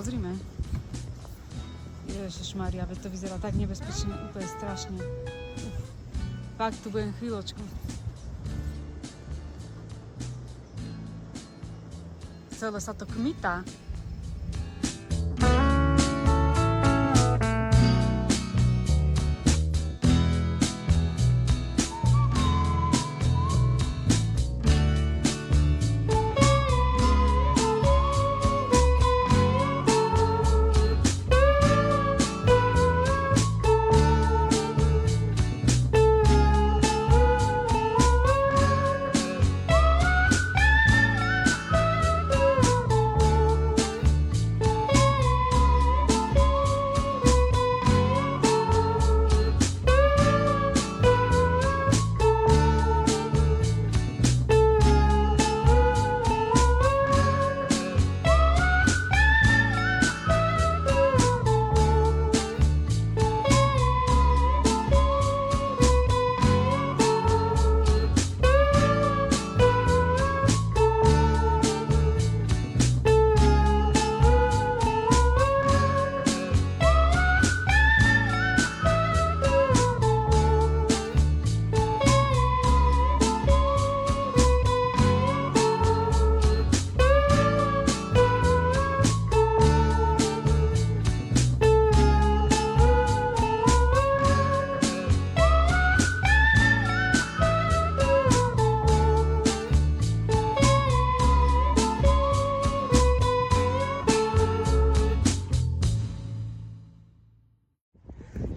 pozrime. Ježišmaria, veď to vyzerá tak nebezpečne, úplne strašne. Fakt, tu budem chvíľočku. Celé sa to kmitá.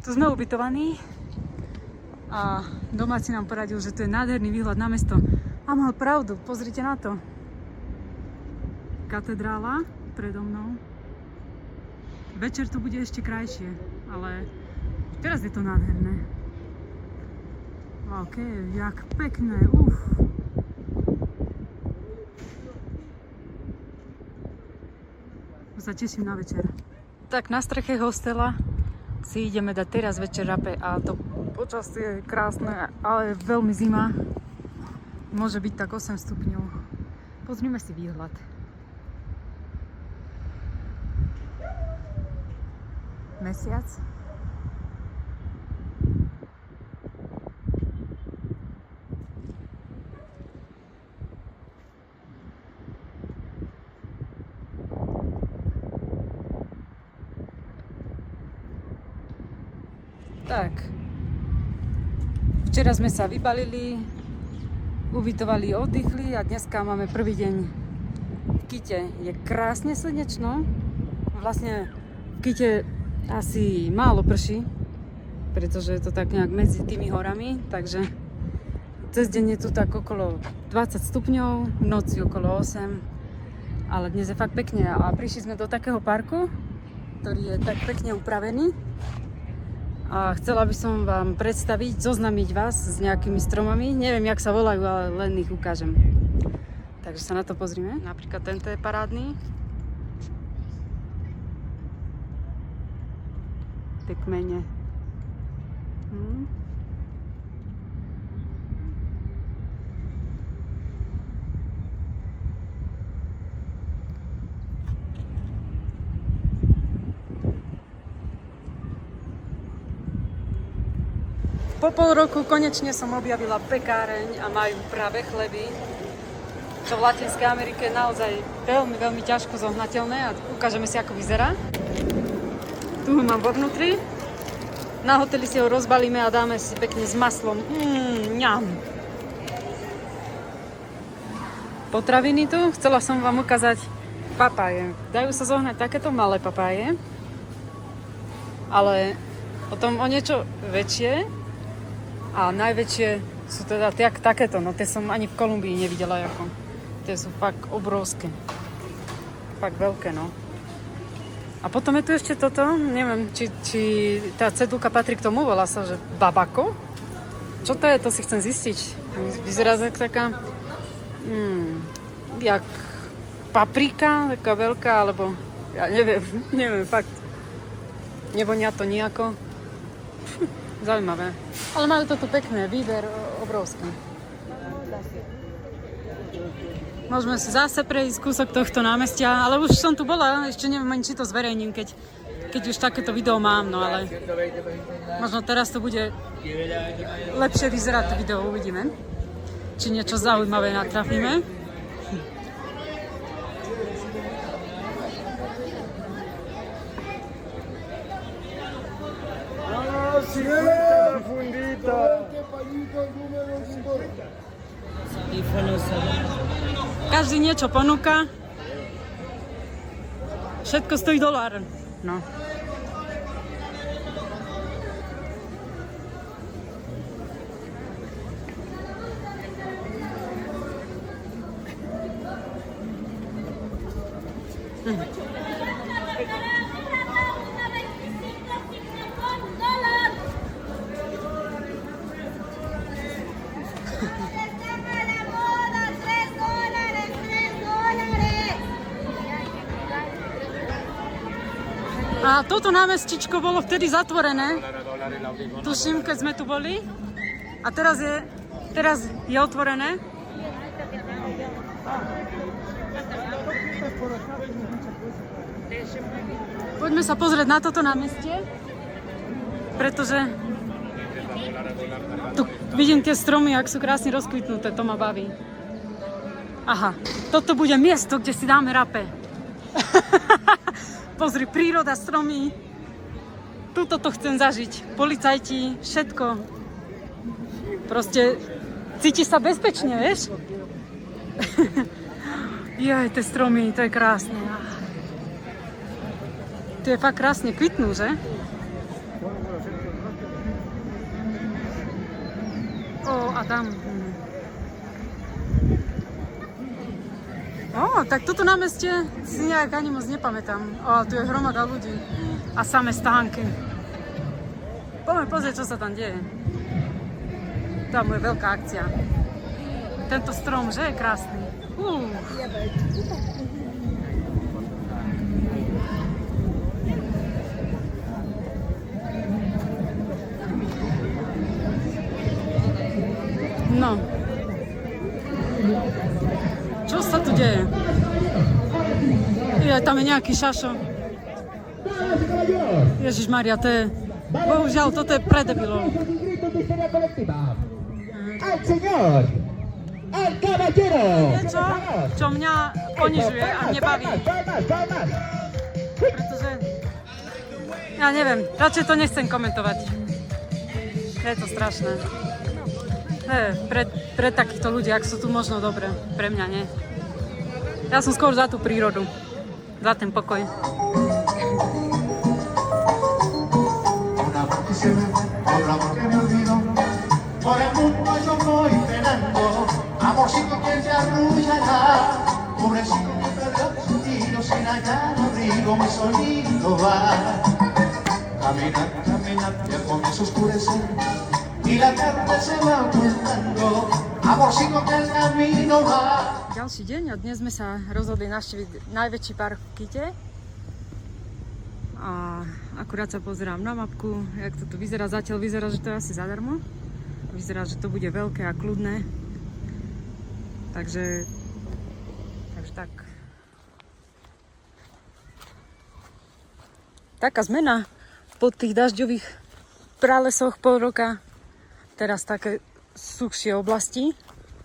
Tu sme ubytovaní a domáci nám poradil, že tu je nádherný výhľad na mesto. A mal pravdu, pozrite na to. Katedrála predo mnou. Večer tu bude ešte krajšie, ale teraz je to nádherné. Ok, jak pekné, Sa teším na večer. Tak na streche hostela si ideme dať teraz večer rape a to počasie je krásne, ale veľmi zima. Môže byť tak 8 stupňov. Pozrime si výhľad. Mesiac. Tak, včera sme sa vybalili, ubytovali, oddychli a dneska máme prvý deň v Kite. Je krásne slnečno, vlastne v Kite asi málo prší, pretože je to tak nejak medzi tými horami, takže cez deň je tu tak okolo 20 stupňov, v noci okolo 8, ale dnes je fakt pekne a prišli sme do takého parku, ktorý je tak pekne upravený. A chcela by som vám predstaviť, zoznamiť vás s nejakými stromami. Neviem, jak sa volajú, ale len ich ukážem. Takže sa na to pozrime. Napríklad tento je parádny. Tie kmene. Po pol roku konečne som objavila pekáreň a majú práve chleby, čo v Latinskej Amerike je naozaj veľmi, veľmi ťažko zohnateľné a ukážeme si, ako vyzerá. Tu ho mám vo vnútri. Na hoteli si ho rozbalíme a dáme si pekne s maslom. Ňam. Potraviny tu. Chcela som vám ukázať papáje. Dajú sa zohnať takéto malé papáje, ale potom o niečo väčšie. A najväčšie sú teda takéto, no tie som ani v Kolumbii nevidela ako. Tie sú fakt obrovské. Fakt veľké, no. A potom je tu ešte toto, neviem, či tá cedulka patrí k tomu, volá sa, že babako? Čo to je, to si chcem zistiť. Vyzerá taká, jak paprika, taká veľká, alebo ja neviem, fakt. Nevonia to nejako. Zaujímavé. Ale majú to tu pekné, výber obrovský. Môžeme si zase prejsť kúsok tohto námestia, ale už som tu bola, ešte neviem ani, či to zverejním, keď už takéto video mám, no ale možno teraz to bude lepšie vyzerať to video, uvidíme. Či niečo zaujímavé natrafíme. Každý niečo ponúka. Všetko stojí $1. No. A toto námestičko bolo vtedy zatvorené. Tuším, keď sme tu boli. A teraz je otvorené. Poďme sa pozrieť na toto námestie. Pretože tu vidím tie stromy, ak sú krásne rozkvitnuté. To ma baví. Aha, toto bude miesto, kde si dáme rape. Pozri, príroda, stromy. Tuto to chcem zažiť. Policajti, všetko. Proste cítiš sa bezpečne, vieš? Jaj, tie stromy, to je krásne. To je fakt krásne kvitnú, že? O, Adam. Tak toto námestie si nejak ani moc nepamätám. Tu je hromada ľudí a samé stánky. Poďme pozrieť, čo sa tam deje. Tam je veľká akcia. Tento strom, že je krásny. No. Čo sa tu deje? Tam je nejaký šašo. Ježišmaria, to je... Bohužiaľ, toto je pre debilov. Niečo, čo mňa ponižuje a mne baví. Pretože... Ja neviem, radšej to nechcem komentovať. Je to strašné. Pre takýchto ľudí, ak sú tu možno dobre. Pre mňa nie. Ja som skôr za tú prírodu. Za ten pokoj. Ďalší deň a dnes sme sa rozhodli navštíviť najväčší park v Kite. A akurát sa pozerám na mapku, jak to tu vyzerá. Zatiaľ vyzerá, že to je asi zadarmo. Vyzerá, že to bude veľké a kľudné. Takže tak. Taká zmena po tých dažďových pralesoch pol roka. Teraz také suchšie oblasti.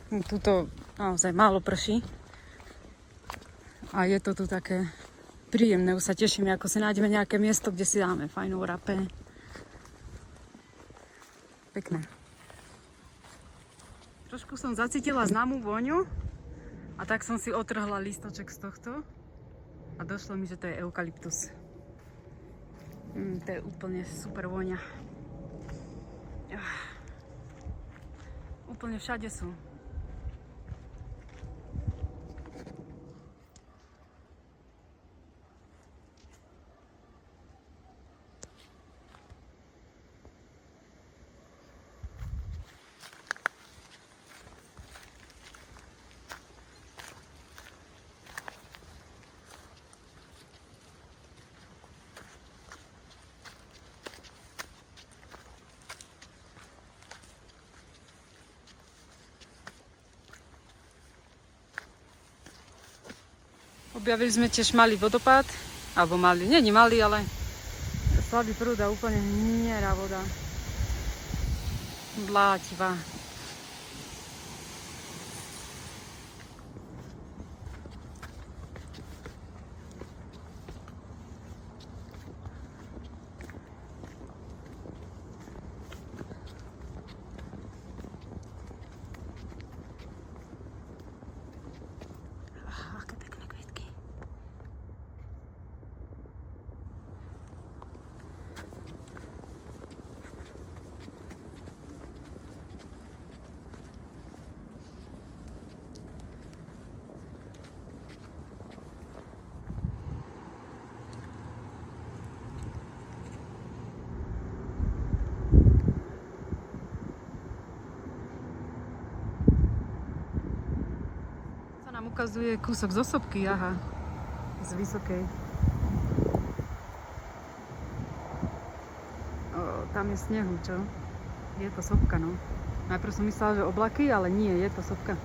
Tuto naozaj málo prší. A je to tu také príjemné. Už sa tešíme, ako si nájdeme nejaké miesto, kde si dáme fajnú rape. Pekné. Trošku som zacítila známú vôňu a tak som si otrhla lístoček z tohto a došlo mi, že to je eukalyptus. To je úplne super vôňa. Úplne všade sú. Objavili sme tiež malý vodopád, alebo malý, nie malý, ale slabý prúd a úplne hniera voda. Blátivá. Nám ukazuje kúsok z osobky, aha, z vysokej. Tam je snehu, čo? Je to sopka, no. Najprv som myslela, že oblaky, ale nie, je to sopka.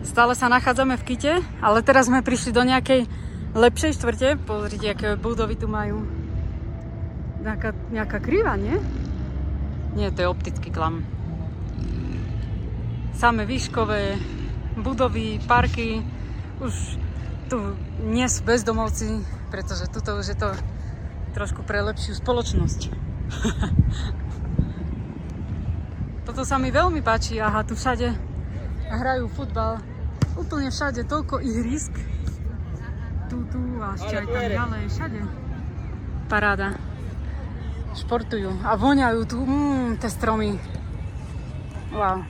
Stále sa nachádzame v Kite, ale teraz sme prišli do nejakej lepšej štvrte. Pozrite, aké budovy tu majú. Nejaká kriva, nie? Nie, to je optický klam. Samé výškové budovy, parky. Už tu nie sú bezdomovci, pretože tuto už je to trošku pre lepšiu spoločnosť. Toto sa mi veľmi páči. Aha, tu všade hrajú futbal. Úplne všade, toľko ihrisk. Tu a ešte aj tam ďalej, všade. Paráda. Športujú a voňajú tu tie stromy. Wow.